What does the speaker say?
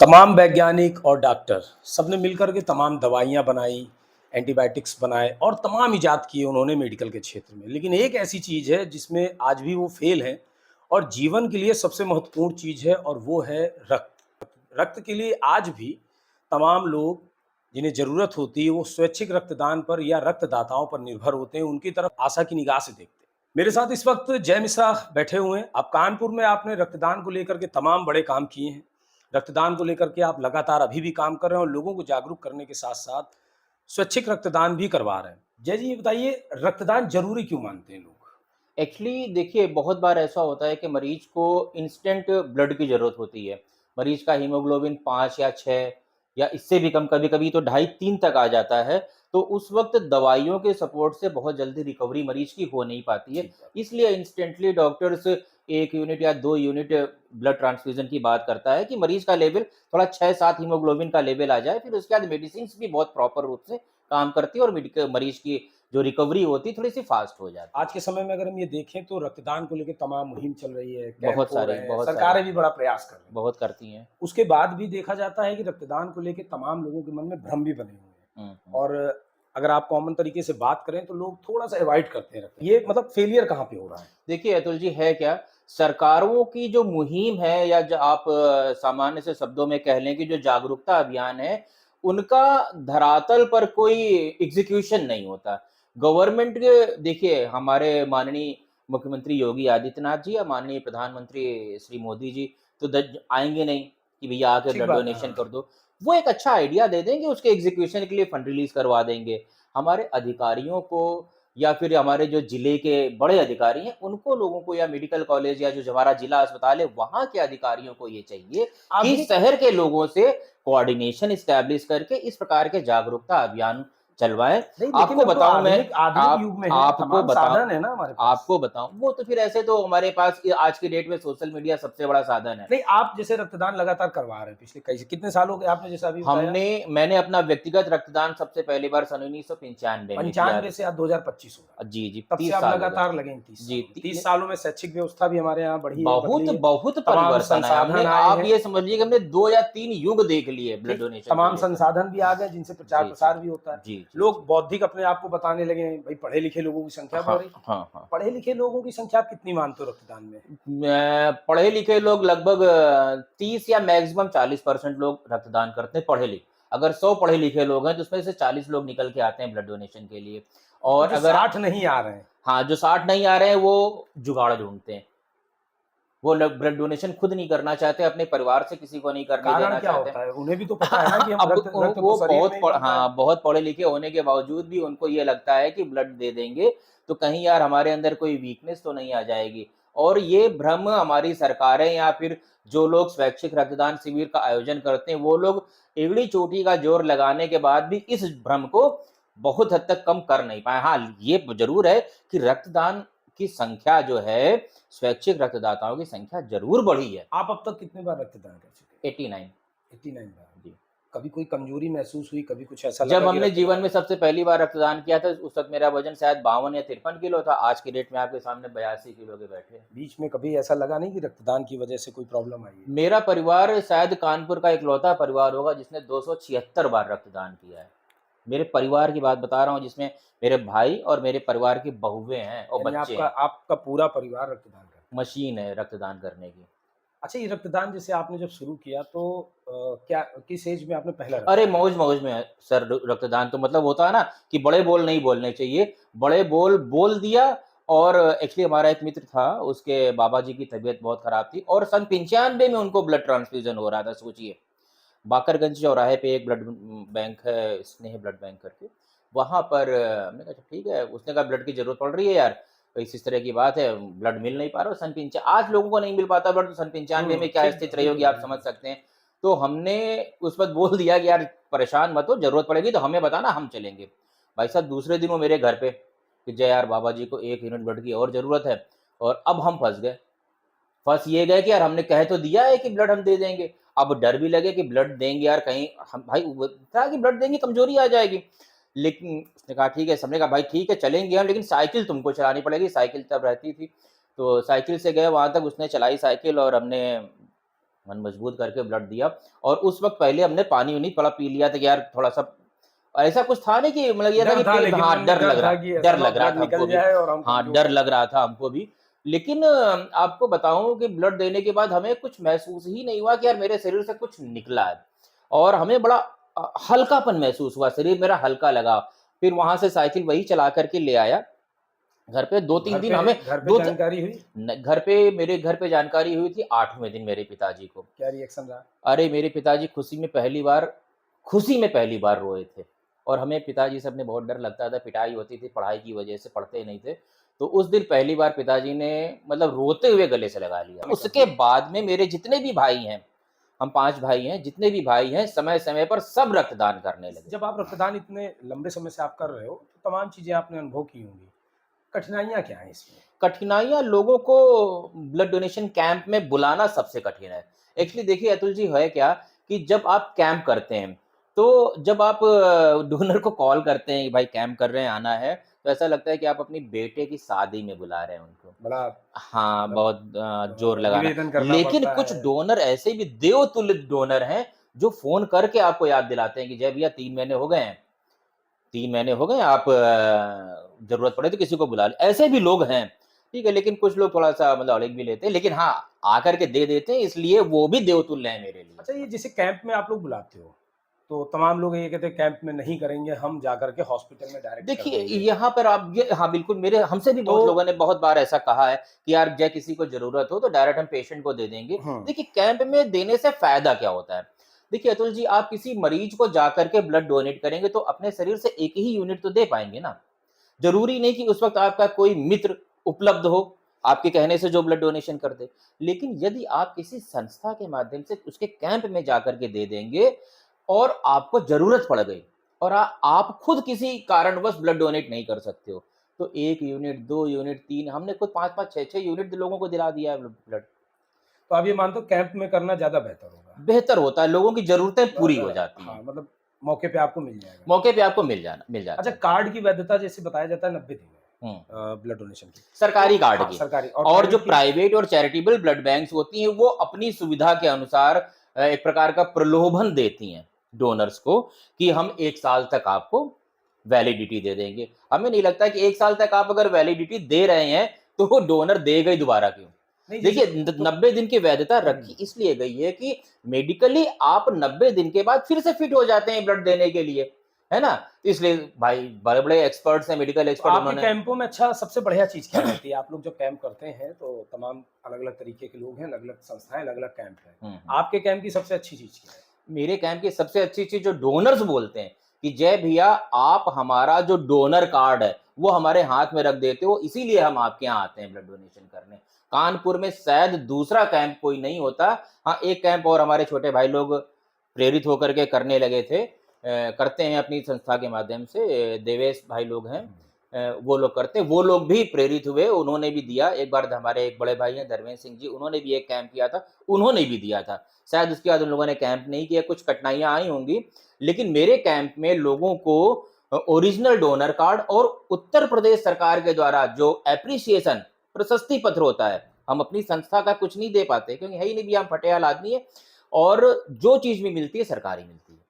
तमाम वैज्ञानिक और डॉक्टर सबने मिलकर के तमाम दवाइयाँ बनाई, एंटीबायोटिक्स बनाए और तमाम इजाद किए उन्होंने मेडिकल के क्षेत्र में। लेकिन एक ऐसी चीज़ है जिसमें आज भी वो फ़ेल हैं और जीवन के लिए सबसे महत्वपूर्ण चीज़ है और वो है रक्त। रक्त के लिए आज भी तमाम लोग जिन्हें ज़रूरत होती है वो स्वैच्छिक रक्तदान पर या रक्तदाताओं पर निर्भर होते हैं, उनकी तरफ आशा की निगाह से देखते हैं। मेरे साथ इस वक़्त जय मिश्रा बैठे हुए हैं। अब कानपुर में आपने रक्तदान को लेकर के तमाम बड़े काम किए हैं। रक्तदान को लेकर के आप लगातार अभी भी काम कर रहे हैं और लोगों को जागरूक करने के साथ-साथ स्वैच्छिक रक्तदान भी करवा रहे हैं। जय जी, ये बताइए रक्तदान ज़रूरी क्यों मानते हैं लोग? एक्चुअली देखिए बहुत बार ऐसा होता है कि मरीज को इंस्टेंट ब्लड की ज़रूरत होती है। मरीज का हीमोग्लोबिन 5 या 6 या इससे भी कम कभी-कभी तो ढाई 3 तक आ जाता है। तो उस वक़्त दवाइयों के सपोर्ट से बहुत जल्दी रिकवरी मरीज की हो नहीं पाती है। ठीक बात। इसलिए इंस्टेंटली डॉक्टर्स 1 यूनिट या 2 यूनिट ब्लड ट्रांसफ्यूज़न की बात करता है कि मरीज का लेवल थोड़ा 6-7 हीमोग्लोबिन का लेवल आ जाए। फिर उसके बाद मेडिसिन्स भी बहुत प्रॉपर रूप से काम करती है और मरीज की जो रिकवरी होती है थोड़ी-सी फ़ास्ट हो जाती है। आज के समय में अगर हम ये देखें तो रक्तदान को लेके तमाम मुहिम चल रही है, कैंप हो रहे हैं, बहुत सारे, सरकारें भी बड़ा प्रयास कर रही हैं। बहुत करती हैं। उसके बाद भी देखा जाता है कि रक्तदान को लेके तमाम लोगों के मन में भ्रम भी बने हुए हैं हुँ, हुँ। और अगर आप कॉमन तरीके से बात करें तो लोग थोड़ा-सा अवॉइड करते हैं रक्तदान। ये मतलब फेलियर कहाँ पे हो रहा है? देखिए अतुल जी है क्या, सरकारों की जो मुहिम है या जो आप सामान्य से शब्दों में कह लें कि जो जागरूकता अभियान है, उनका धरातल पर कोई एग्ज़ीक्यूशन नहीं होता। गवर्नमेंट के देखिए हमारे माननीय मुख्यमंत्री योगी आदित्यनाथ जी या माननीय प्रधानमंत्री श्री मोदी जी तो आएँगे नहीं कि भैया आके ठीक ब्लड बात है, डोनेशन हाँ। कर दो। वो एक अच्छा आइडिया दे देंगे, उसके एग्ज़ीक्यूशन के लिए फंड रिलीज़ करवा देंगे। हमारे अधिकारियों को या फिर हमारे जो जिले के बड़े अधिकारी हैं, उनको लोगों को या मेडिकल कॉलेज या जो हमारा जिला अस्पताल है, वहाँ के अधिकारियों को ये चाहिए कि आधुनिक शहर के लोगों से कोऑर्डिनेशन एस्टैब्लिश करके इस प्रकार के जागरूकता अभियान चलवाएँ। नहीं, लेकिन आपको हम तो बताऊँ मैं आधुनिक आधुनिक आप युग में हैं, आपको तमाम बताऊँ साधन है ना हमारे पास। आपको बताऊँ, वो तो फिर ऐसे तो हमारे पास आज की डेट में सोशल मीडिया सबसे बड़ा साधन है। नहीं, आप जैसे रक्तदान लगातार करवा रहे हैं पिछले कई से कितने साल हो गए आपने जैसा अभी बताया? मैंने अपना व्यक्तिगत रक्तदान सबसे पहली बार सन 1995 में किया 95 से आज 2025 हो रहा है। जी, जी, तब से 30 आप साल हो गए। लगातार लगे हैं 30 जी, सालों में। 30 सालों में शैक्षिक व्यवस्था भी हमारे यहाँ बढ़ी है, बहुत बदली है। बहुत तमाम परिवर्तन आया। हमने संसाधन आए आप हैं, ये समझ लीजिए कि हमने 2 या 3 युग देख लिए ब्लड ठीक? डोनेशन को तमाम लेकर। संसाधन भी आ गए जिनसे जी, जी। प्रचार-प्रसार भी होता है। जी, जी, जी। लोग बौद्धिक अपने आप को बताने लगे हैं, भई पढ़े-लिखे लोगों की संख्या बढ़ हाँ, रही। हाँ, हाँ। पढ़े-लिखे लोगों की संख्या आप कितनी मानते हो रक्तदान में? पढ़े-लिखे लोग लगभग 30 या मैक्सिमम 40% लोग रक्तदान करते हैं पढ़े-लिखे। अगर 100 पढ़े-लिखे लोग हैं, तो उसमें से 40 लोग निकल के आते हैं ब्लड डोनेशन के लिए। तो और जो अगर 60 नहीं आ रहे हैं, हाँ, जो 60 नहीं आ रहे हैं, वो जुगाड़ ढूँढते हैं। वो ब्लड डोनेशन खुद नहीं करना चाहते, अपने परिवार से किसी को नहीं करने कारण देना क्या चाहते। होता है? उन्हें भी तो पता है ना कि हम अब रक्त रक्त तो वो शरीर में ही बनता है। हाँ, बहुत पढ़े-लिखे होने के बावजूद भी उनको ये लगता है कि ब्लड दे देंगे, तो कहीं यार हमारे अंदर कोई वीकनेस तो नहीं आ जाएगी। और ये भ्रम हमारी सरकारें या फिर जो लोग स्वैच्छिक रक्तदान शिविर का आयोजन करते हैं, वो लोग एड़ी-चोटी का ज़ोर लगाने के बाद भी इस भ्रम को बहुत हद तक कम कर नहीं पाए। हाँ, ये ज़रूर है कि रक्तदान की संख्या जो है, स्वैच्छिक रक्तदाताओं की संख्या ज़रूर बढ़ी है। आप अब तक कितने बार रक्तदान कर चुके हैं? 89 89 बार। जी। कभी कोई कमज़ोरी महसूस हुई, कभी कुछ ऐसा जब लगा कि हमने जीवन रक्तदान में सबसे पहली बार रक्तदान किया था, उस वक़्त मेरा वज़न शायद 52 या 53 किलो था। आज की डेट में आपके सामने 82 किलो के बैठे हैं। बीच में कभी ऐसा लगा नहीं कि रक्तदान की वजह से कोई प्रॉब्लम आई है? मेरा परिवार शायद कानपुर का इकलौता परिवार होगा जिसने 276 बार रक्तदान किया है। मेरे परिवार की बात बता रहा हूँ जिसमें मेरे भाई और मेरे परिवार की बहुएँ हैं और यानी बच्चे आपका हैं। आपका पूरा परिवार रक्तदान करता है। मशीन है रक्तदान करने की। अच्छा, ये रक्तदान जैसे आपने जब शुरू किया तो क्या किस एज में आपने पहला अरे रक्तदान किया? मौज-मौज में है सर रक्तदान तो मतलब होता है ना कि बड़े बोल नहीं बोलने चाहिए। बड़े बोल बोल दिया और एक्चुअली हमारा एक मित्र था, उसके बाबा जी की तबीयत बहुत खराब थी और सन 95 में उनको ब्लड ट्रांसफ्यूज़न हो रहा था सोचिए। बाकरगंज चौराहे पे एक ब्लड बैंक है, स्नेह ब्लड बैंक करके। वहाँ पर हमने कहा ठीक है, उसने कहा ब्लड की ज़रूरत पड़ रही है यार, तो इस तरह की बात है, ब्लड मिल नहीं पा रहा सन पिंचा आज लोगों को नहीं मिल पाता ब्लड तो सन 95 में क्या ठीक स्थिति है, रही होगी बिल्कुल, आप समझ बिल्कुल। सकते हैं। तो हमने उस वक़्त बोल दिया कि यार परेशान मत हो, ज़रूरत पड़ेगी तो हमें बताना हम चलेंगे। भाई साहब दूसरे दिन वो मेरे घर पे कि जय यार बाबा जी को 1 यूनिट ब्लड की और ज़रूरत है और अब हम फँस गए। फँस ये गए कि यार हमने कह तो दिया है कि ब्लड हम दे देंगे। अब डर भी लगे कि ब्लड देंगे यार कहीं हम भाई वो था कि ब्लड देंगे कमज़ोरी आ जाएगी। लेकिन उसने कहा ठीक है, सबने कहा भाई ठीक है चलेंगे हम लेकिन साइकिल तुमको चलानी पड़ेगी, साइकिल तब रहती थी। तो साइकिल से गए वहाँ तक उसने चलाई साइकिल और हमने मन मजबूत करके ब्लड दिया। और उस वक़्त पहले हमने पानी-वानी थोड़ा पी लिया था कि यार थोड़ा-सा ऐसा कुछ था नहीं कि मतलब ये था डर कि था, लेकिन मन में डर था कि ऐसा डर ना हो लग रहा ब्लड था हमको निकल भी। जाए और हम हाँ, कमज़ोर डर हो लग जाएँ। रहा था हमको भी। लेकिन आपको बताऊँ कि ब्लड देने के बाद हमें कुछ महसूस ही नहीं हुआ कि यार मेरे शरीर से कुछ निकला है। और हमें बड़ा हल्कापन महसूस हुआ, शरीर मेरा हल्का लगा। फिर वहाँ से साइकिल वही चला कर के ले आया घर पे। 2-3 दिन हमें घर पे 2 ज जानकारी हुई? मेरे घर पे जानकारी हुई थी 8वें दिन मेरे पिताजी को। क्या रिएक्शन रहा? अरे! मेरे पिताजी खुशी में पहली बार रोए थे। और हमें पिताजी से अपने बहुत डर लगता था, पिटाई होती थी पढ़ाई की वजह से, पढ़ते नहीं थे। तो उस दिन पहली बार पिताजी ने मतलब रोते हुए गले से लगा लिया। उसके बाद में मेरे जितने भी भाई हैं, हम 5 भाई हैं, जितने भी भाई हैं, समय-समय पर सब रक्तदान करने लगे। जब आप रक्तदान इतने लंबे समय से आप कर रहे हो, तो तमाम चीज़ें आपने अनुभव की होंगी। कठिनाइयाँ क्या हैं इसमें? कठिनाइयाँ लोगों को ब्लड डोनेशन कैंप में बुलाना सबसे कठिन है। एक्चुअली देखिए अतुल जी है क्या कि जब आप कैंप करते हैं, तो जब आप डोनर को कॉल करते हैं कि भाई कैंप कर रहे हैं, आना है, तो ऐसा लगता है कि आप अपनी बेटे की शादी में बुला रहे हैं उनको। बड़ा हाँ, मतलब बहुत ज़ोर लगाना। निवेदन करना लेकिन पड़ता कुछ है। डोनर ऐसे भी देवतुल्य डोनर हैं, जो फ़ोन करके आपको याद दिलाते हैं कि जय भैया 3 महीने हो गए हैं। 3 महीने हो गए, आप ज़रूरत पड़े तो किसी को बुला लें। ऐसे भी लोग हैं, ठीक है? लेकिन कुछ लोग थोड़ा-सा मतलब अड़िग भी लेते हैं, लेकिन हाँ, आकर के दे देते हैं, इसलिए वो भी देवतुल्य हैं मेरे लिए। अच्छा, ये जैसे कैंप में आप लोग बुलाते हो, तो तमाम लोग ये कहते हैं कैंप में नहीं करेंगे, हम जाकर के हॉस्पिटल में डायरेक्ट कर देखिए, देंगे। यहाँ पर आप ये हाँ, बिल्कुल मेरे हमसे भी तो बहुत लोगों ने बहुत बार ऐसा कहा है कि यार जय किसी को ज़रूरत हो तो डायरेक्ट हम पेशेंट को दे देंगे। हुँ, देखिए, कैंप में देने से फ़ायदा क्या होता है? देखिए अतुल जी, आप किसी मरीज को जाकर के ब्लड डोनेट करेंगे तो अपने शरीर से 1 ही यूनिट तो दे पाएँगे ना। ज़रूरी नहीं कि उस वक़्त आपका कोई मित्र उपलब्ध हो, आपके कहने से जो ब्लड डोनेशन कर दे। लेकिन यदि आप किसी संस्था के माध्यम से उसके कैंप में जाकर के दे देंगे और आपको ज़रूरत पड़ गई और आप खुद किसी कारणवश ब्लड डोनेट नहीं कर सकते हो, तो 1 यूनिट, 2 यूनिट, 3 हमने खुद 5-5, 6-6 यूनिट लोगों को दिला दिया है ब्लड। तो आप ये मानते हो कैंप में करना ज़्यादा बेहतर होगा? बेहतर होता है, लोगों की ज़रूरतें पूरी हो जाती हाँ, हैं। मतलब मौके पे आपको मिल जाएगा। मौके पे आपको मिल अच्छा, जाता है। कार्ड की वैधता जैसे बताया जाता है 90 दिन है हुँ। ब्लड डोनेशन की। सरकारी तो कार्ड हाँ, की। सरकारी और और जो प्राइवेट की? प्राइवेट और चैरिटेबल ब्लड बैंक्स होती हैं, वो अपनी सुविधा के अनुसार एक प्रकार का प्रलोभन देती हैं डोनर्स को कि हम 1 साल तक आपको वैलिडिटी दे देंगे। हमें नहीं लगता कि 1 साल तक आप अगर वैलिडिटी दे रहे हैं, तो वो डोनर देगा ही दोबारा क्यों? नहीं, जैसे देखिए तो 90 दिन की वैधता हुँ। रखी इसलिए गई है कि मेडिकली आप 90 दिन के बाद फिर से फिट हो जाते हैं ब्लड देने के लिए, है ना? तो इसलिए भाई बड़े-बड़े एक्सपर्ट्स हैं, मेडिकल तो एक्सपर्ट आपके उन्होंने कैंपों में अच्छा सबसे बढ़िया चीज़ क्या रहती है? आप लोग जब कैंप करते हैं तो तमाम अलग-अलग तरीके के लोग हैं, अलग-अलग संस्थाएँ, अलग-अलग कैंप हैं। हुँ, हुँ। आपके कैंप की सबसे अच्छी चीज़ क्या है? मेरे कैंप की सबसे अच्छी चीज़ जो डोनर्स बोलते हैं कि जय भैया आप हमारा जो डोनर कार्ड है, वो हमारे हाथ में रख देते हो, इसीलिए हम आपके यहाँ आते हैं ब्लड डोनेशन करने। कानपुर में शायद दूसरा कैंप कोई नहीं होता। हाँ, एक कैंप और हमारे छोटे भाई लोग प्रेरित होकर के करने लगे थे। करते हैं अपनी संस्था के माध्यम से, देवेश भाई लोग हैं। वो लोग करते हैं, वो लोग भी प्रेरित हुए, उन्होंने भी दिया। एक बार हमारे एक बड़े भाई हैं धर्मेंद्र सिंह जी, उन्होंने भी एक कैंप किया था, उन्होंने भी दिया था। शायद उसके बाद उन लोगों ने कैंप नहीं किया, कुछ कठिनाइयाँ आई होंगी, लेकिन मेरे कैंप में लोगों को ओरिजिनल डोनर कार्ड और उत्तर प्रदेश सरकार के द्वारा जो एप्रिसिएशन प्रशस्ति पत्र होता है, हम अपनी संस्था का कुछ नहीं दे पाते क्योंकि है ही नहीं भैया, हम फटेहाल आदमी है और जो चीज़ भी मिलती है सरकारी मिलती है।